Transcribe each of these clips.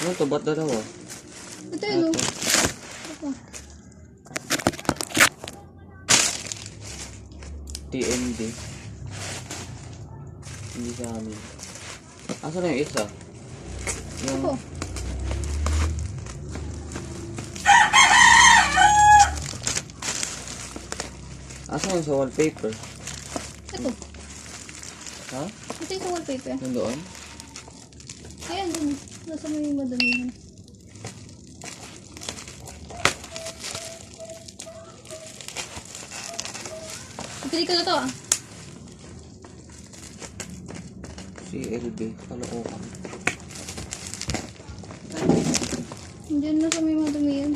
Ano to? Ba't dalawa? Ito yun, oh. Ito. TND. Hindi sa amin. Asa na yung isa? Yung... Ako. Asa yung sa wallpaper? Ito. Ha? Ito yung sa wallpaper. Nandoon? Ayan, dun. Nasa may madamihan. Pili ko na to, ah. CLB. Kalokohan. Diyan na sa may madamihan.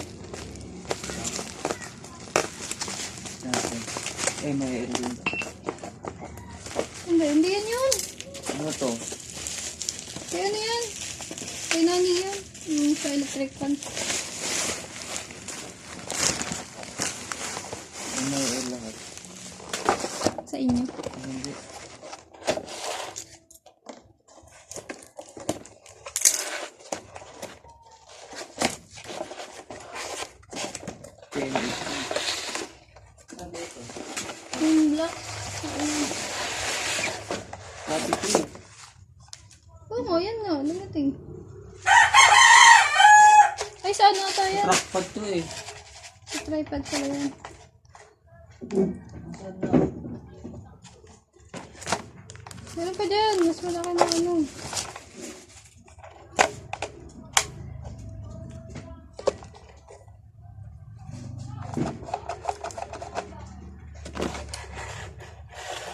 Eh, may LB. Hindi yan yun. Ano to? Kaya ano yan? Kaya nani yan. Yung sa electric fan. May L lahat. Sa inyo. Hindi. Yung black. Sabi ko eh. Oo nga, yan nga. Lumating. Ay, saan na tayo yan? Trackpad to eh. Sa tripod pala yan. Meron pa dyan. Mas malaki na ano.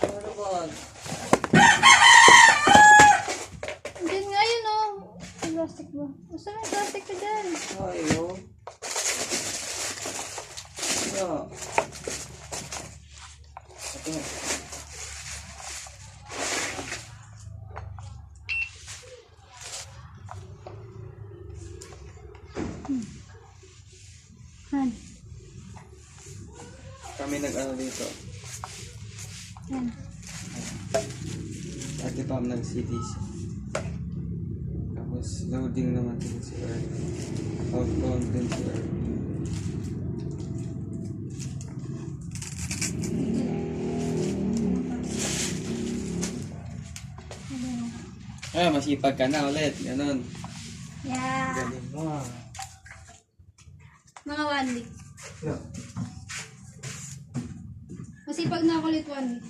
Ano ba? Diyan nga yun, oh. May plastic ba? Basta may plastic ka dyan. Ay, oh. Yeah. Ito. Han. Kami nag-ano dito. Yan. Ate Pam nag-CDs. Tapos loading naman din si Earth. Outbound din si Earth. Ah, masipag ka na ulit. Ganon. Yeah. Galing mo ah. Mga 1 week. Yeah. Masipag na ako ulit 1 week.